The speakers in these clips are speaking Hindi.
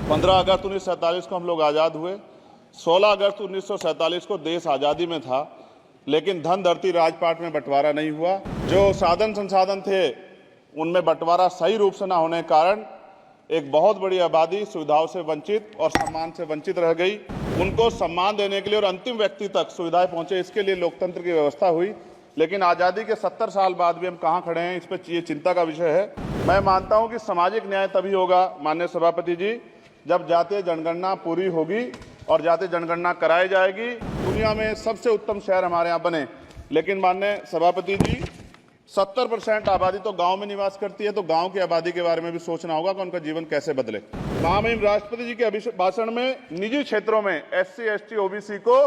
15 अगस्त 1947 को हम लोग आज़ाद हुए। 16 अगस्त 1947 को देश आज़ादी में था, लेकिन धन धरती राजपाट में बंटवारा नहीं हुआ। जो साधन संसाधन थे उनमें बंटवारा सही रूप से न होने के कारण एक बहुत बड़ी आबादी सुविधाओं से वंचित और सम्मान से वंचित रह गई। उनको सम्मान देने के लिए और अंतिम व्यक्ति तक सुविधाएं पहुंचे, इसके लिए लोकतंत्र की व्यवस्था हुई। लेकिन आज़ादी के 70 साल बाद भी हम कहाँ खड़े हैं, इस पर ये चिंता का विषय है। मैं मानता हूं कि सामाजिक न्याय तभी होगा माननीय सभापति जी, जब जातीय जनगणना पूरी होगी और जातीय जनगणना कराई जाएगी। दुनिया में सबसे उत्तम शहर हमारे यहाँ बने, लेकिन माननीय सभापति जी 70% आबादी तो गांव में निवास करती है, तो गांव की आबादी के बारे में भी सोचना होगा कि उनका जीवन कैसे बदले। महामहिम राष्ट्रपति जी के भाषण में निजी क्षेत्रों में SC, ST, OBC को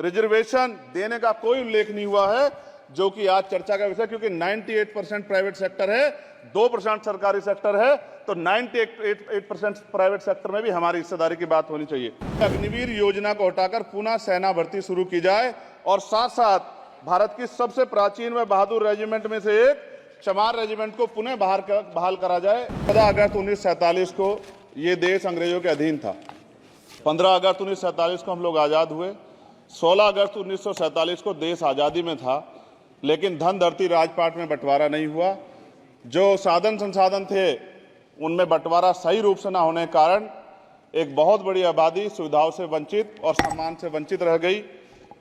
रिजर्वेशन देने का कोई उल्लेख नहीं हुआ है, जो कि आज चर्चा का विषय, क्योंकि 98% प्राइवेट सेक्टर है, 2% सरकारी सेक्टर है, तो 98% प्राइवेट सेक्टर में भी हमारी हिस्सेदारी की बात होनी चाहिए। अग्निवीर योजना को हटाकर पुनः सेना भर्ती शुरू की जाए और साथ साथ भारत की सबसे प्राचीन व बहादुर रेजिमेंट में से एक चमार रेजिमेंट को पुनः बहाल करा जाए। 15 अगस्त 1947 को ये देश अंग्रेजों के अधीन था। 15 अगस्त 1947 को हम लोग आज़ाद हुए। 16 अगस्त 1947 को देश आज़ादी में था, लेकिन धन धरती राजपाट में बंटवारा नहीं हुआ। जो साधन संसाधन थे उनमें बंटवारा सही रूप से न होने के कारण एक बहुत बड़ी आबादी सुविधाओं से वंचित और सम्मान से वंचित रह गई।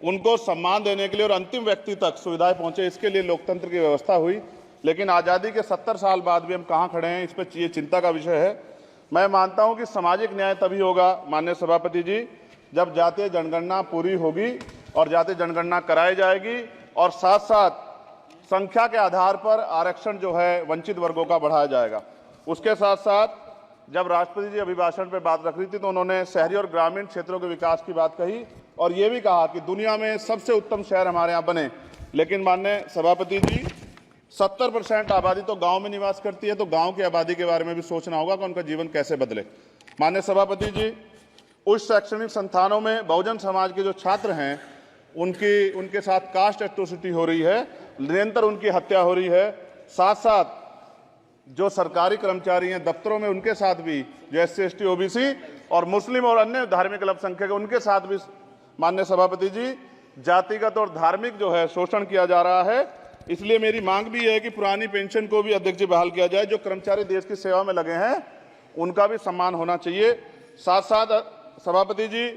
उनको सम्मान देने के लिए और अंतिम व्यक्ति तक सुविधाएं पहुंचे, इसके लिए लोकतंत्र की व्यवस्था हुई। लेकिन आज़ादी के 70 साल बाद भी हम कहाँ खड़े हैं, इस पर ये चिंता का विषय है। मैं मानता हूं कि सामाजिक न्याय तभी होगा माननीय सभापति जी, जब जातीय जनगणना पूरी होगी और जातीय जनगणना कराई जाएगी और साथ साथ संख्या के आधार पर आरक्षण जो है वंचित वर्गों का बढ़ाया जाएगा। उसके साथ साथ जब राष्ट्रपति जी अभिभाषण पर बात रख रही थी तो उन्होंने शहरी और ग्रामीण क्षेत्रों के विकास की बात कही और ये भी कहा कि दुनिया में सबसे उत्तम शहर हमारे यहाँ बने। लेकिन माननीय सभापति जी 70% आबादी तो गांव में निवास करती है, तो गांव की आबादी के बारे में भी सोचना होगा कि उनका जीवन कैसे बदले। माननीय सभापति जी, उच्च शैक्षणिक संस्थानों में बहुजन समाज के जो छात्र हैं उनके साथ कास्ट एट्रोसिटी हो रही है, निरंतर उनकी हत्या हो रही है। साथ साथ जो सरकारी कर्मचारी हैं दफ्तरों में, उनके साथ भी जो SC, ST, OBC और मुस्लिम और अन्य धार्मिक अल्पसंख्यक उनके साथ भी माननीय सभापति जी जातिगत और धार्मिक जो है शोषण किया जा रहा है। इसलिए मेरी मांग भी है कि पुरानी पेंशन को भी अध्यक्ष जी बहाल किया जाए। जो कर्मचारी देश की सेवा में लगे हैं उनका भी सम्मान होना चाहिए। साथ साथ सभापति जी,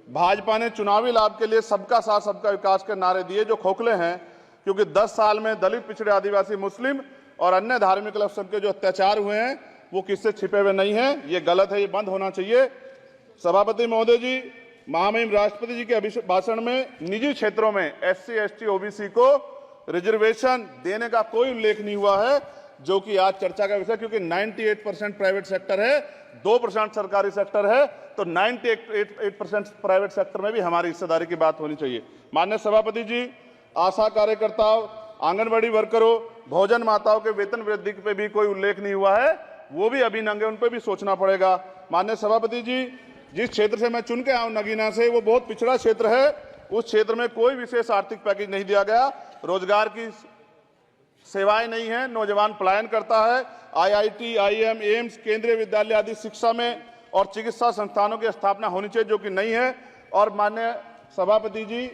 भाजपा ने चुनावी लाभ के लिए सबका साथ सबका विकास के नारे दिए, जो खोखले हैं, क्योंकि 10 साल में दलित, पिछड़े, आदिवासी, मुस्लिम और अन्य धार्मिक अल्पसंख्यक जो अत्याचार हुए हैं वो किससे छिपे हुए नहीं हैं। ये गलत है, ये बंद होना चाहिए। सभापति महोदय जी, महामहिम राष्ट्रपति जी के भाषण में निजी क्षेत्रों में SC, ST, OBC को रिजर्वेशन देने का कोई उल्लेख नहीं हुआ है, जो कि आज चर्चा का विषय, क्योंकि 98% प्राइवेट सेक्टर है, 2% सरकारी सेक्टर है, तो 98% प्राइवेट सेक्टर में भी हमारी हिस्सेदारी की बात होनी चाहिए। माननीय सभापति जी, आशा कार्यकर्ताओं, आंगनबाड़ी वर्करों, भोजन माताओं के वेतन वृद्धि पे भी कोई उल्लेख नहीं हुआ है, वो भी अभी नंगे, उन पर भी सोचना पड़ेगा। माननीय सभापति जी, जिस क्षेत्र से मैं चुन के आऊं नगीना से, वो बहुत पिछड़ा क्षेत्र है। उस क्षेत्र में कोई विशेष आर्थिक पैकेज नहीं दिया गया, रोजगार की सेवाएं नहीं है, नौजवान पलायन करता है। IIT, IIM, एम्स, केंद्रीय विद्यालय आदि शिक्षा में और चिकित्सा संस्थानों की स्थापना होनी चाहिए, जो कि नहीं है। और माननीय सभापति जी,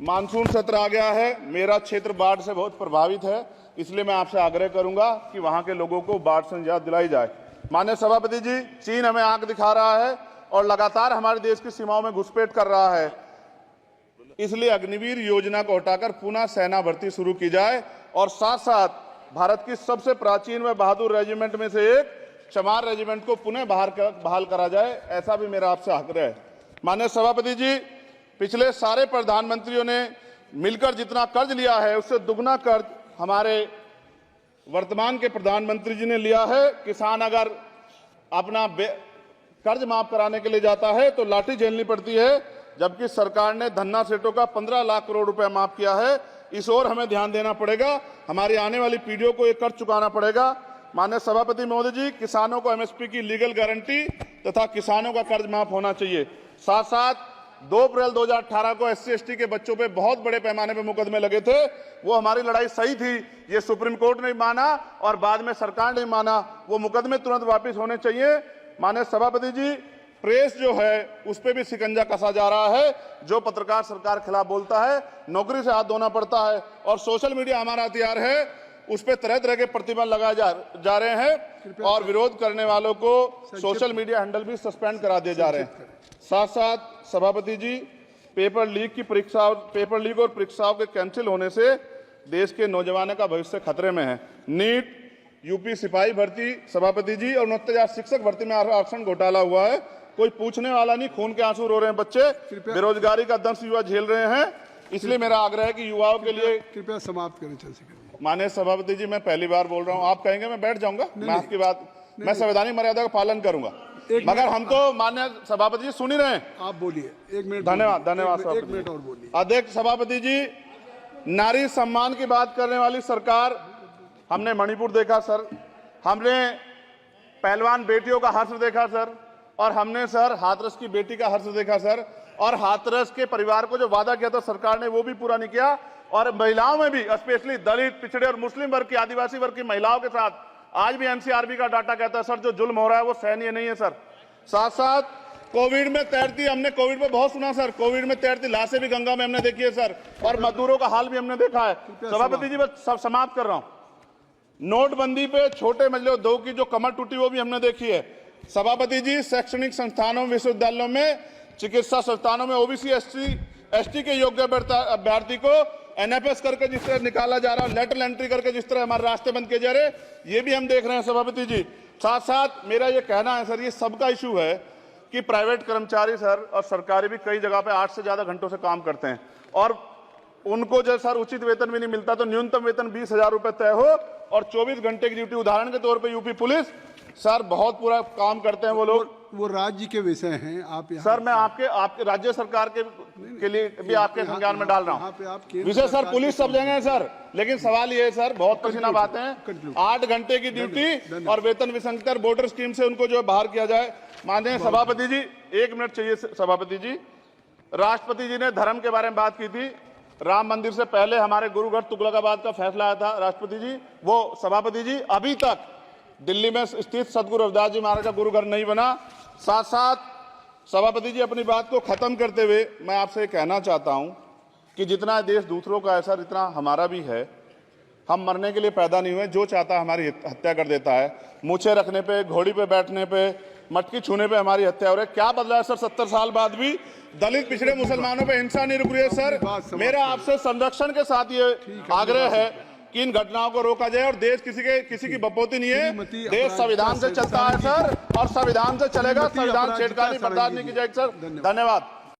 मानसून सत्र आ गया है, मेरा क्षेत्र बाढ़ से बहुत प्रभावित है, इसलिए मैं आपसे आग्रह करूंगा कि वहां के लोगों को बाढ़ से निजात दिलाई जाए। माननीय सभापति जी, चीन हमें आंख दिखा रहा है और लगातार हमारे देश की सीमाओं में घुसपैठ कर रहा है, इसलिए अग्निवीर योजना को हटाकर पुनः सेना भर्ती शुरू की जाए और साथ साथ भारत की सबसे प्राचीन व बहादुर रेजिमेंट में से एक चमार रेजिमेंट को पुनः बहाल करा जाए, ऐसा भी मेरा आपसे आग्रह है। माननीय सभापति जी, पिछले सारे प्रधानमंत्रियों ने मिलकर जितना कर्ज लिया है उससे दुगना कर्ज हमारे वर्तमान के प्रधानमंत्री जी ने लिया है। किसान अगर अपना कर्ज माफ कराने के लिए जाता है तो लाठी झेलनी पड़ती है, जबकि सरकार ने धन्ना सेठों का 15 लाख करोड़ रुपया माफ किया है। इस ओर हमें ध्यान देना पड़ेगा, हमारी आने वाली पीढ़ियों को ये कर्ज चुकाना पड़ेगा। माननीय सभापति महोदय जी, किसानों को MSP की लीगल गारंटी तथा किसानों का कर्ज माफ होना चाहिए। साथ साथ 2 अप्रैल 2018 को SC, ST के बच्चों पे बहुत बड़े पैमाने पे मुकदमे लगे थे, वो हमारी लड़ाई सही थी, ये सुप्रीम कोर्ट ने माना और बाद में सरकार ने माना। वो मुकदमे तुरंत वापस होने चाहिए माननीय सभापति जी, प्रेस जो है उस पे भी शिकंजा कसा जा रहा है। जो पत्रकार सरकार के खिलाफ बोलता है नौकरी से हाथ धोना पड़ता है, और सोशल मीडिया हमारा हथियार है, उस पे तरह तरह के प्रतिबंध लगाए जा रहे हैं और विरोध करने वालों को सोशल मीडिया हैंडल भी सस्पेंड करा दिए जा रहे हैं। साथ साथ सभापति जी, पेपर लीक और परीक्षाओं के कैंसिल होने से देश के नौजवानों का भविष्य खतरे में है। नीट, यूपी सिपाही भर्ती सभापति जी और 69,000 शिक्षक भर्ती में आरक्षण घोटाला हुआ है, कोई पूछने वाला नहीं, खून के आंसू रो रहे हैं बच्चे, बेरोजगारी का दंश युवा झेल रहे हैं। इसलिए मेरा आग्रह है कि युवाओं के लिए कृपया समाप्त करें चंद्रशेखर। माननीय सभापति जी, मैं पहली बार बोल रहा हूं, आप कहेंगे मैं बैठ जाऊंगा, मैं आपकी बात, मैं संवैधानिक मर्यादा का पालन करूंगा, मगर हम तो माननीय सभापति जी सुन ही रहे हैं। आप बोलिए, 1 मिनट। धन्यवाद। 1 मिनट और बोलिए। अध्यक्ष सभापति जी, नारी सम्मान की बात करने वाली सरकार, हमने मणिपुर देखा सर, हमने पहलवान बेटियों का हर्ष देखा सर, और हमने सर हाथरस की बेटी का हर्ष देखा सर, और हाथरस के परिवार को जो वादा किया था सरकार ने वो भी पूरा नहीं किया। और महिलाओं में भी, स्पेशली दलित, पिछड़े और मुस्लिम वर्ग की, आदिवासी वर्ग की महिलाओं के साथ आज भी एनसीआरबी का डाटा कहता है सर जो जुल्म हो रहा है वो सहनीय नहीं है सर। साथ साथ कोविड में तैरती, हमने कोविड में बहुत सुना सर, कोविड में तैरती लाशें भी गंगा में हमने देखी है सर, और मजदूरों का हाल भी हमने देखा है। सभापति जी, मैं सब समाप्त कर रहा हूं। नोटबंदी पे छोटे मजले उद्योग की जो कमर टूटी वो भी हमने देखी है। सभापति जी, शैक्षणिक संस्थानों, विश्वविद्यालयों में, चिकित्सा संस्थानों में ओबीसी एसटी के योग्य अभ्यर्थी को एनएफएस करके जिस तरह निकाला जा रहा है, लेटरल एंट्री करके जिस तरह हमारे रास्ते बंद किए जा रहे, ये भी हम देख रहे हैं सभापति जी। साथ साथ मेरा ये कहना है सर, ये सबका इशू है कि प्राइवेट कर्मचारी सर और सरकारी भी कई जगह पे 8 से ज्यादा घंटों से काम करते हैं, और उनको जो सर उचित वेतन भी नहीं मिलता, तो न्यूनतम वेतन 20,000 रुपए तय हो और 24 घंटे की ड्यूटी। उदाहरण के तौर पे यूपी पुलिस सर बहुत पूरा काम करते हैं वो लोग, वो राज्य के विषय हैं। आप सर मैं आपके राज्य सरकार के लिए भी आपके संज्ञान में डाल रहा हूँ विषय सर, पुलिस सब जगह है सर, लेकिन सवाल ये है सर, बहुत पसीना बहाते हैं, 8 घंटे की ड्यूटी और वेतन विसंगति, बॉर्डर स्कीम से उनको जो बाहर किया जाए। माननीय सभापति जी, 1 मिनट चाहिए सभापति जी। राष्ट्रपति जी ने धर्म के बारे में बात की थी, राम मंदिर से पहले हमारे गुरुघर तुगलकाबाद का फैसला आया था राष्ट्रपति जी, वो सभापति जी अभी तक दिल्ली में स्थित सदगुरु रविदास जी महाराज का गुरुघर नहीं बना। साथ साथ सभापति जी, अपनी बात को खत्म करते हुए मैं आपसे कहना चाहता हूं कि जितना देश दूसरों का है सर, इतना हमारा भी है। हम मरने के लिए पैदा नहीं हुए, जो चाहता है हमारी हत्या कर देता है। मूछे रखने पे, घोड़ी पे बैठने पे, मटकी छूने पे हमारी हत्या हो रही है। क्या बदला है सर 70 साल बाद भी? दलित, पिछड़े, मुसलमानों पे हिंसा नहीं रुक रही है सर। मेरा आपसे संरक्षण के साथ ये आग्रह है कि इन घटनाओं को रोका जाए, और देश किसी की बपोती नहीं है, देश संविधान से चलता है सर, और संविधान से चलेगा, संविधान छेड़खानी बर्दाश्त नहीं की जाएगी सर। धन्यवाद।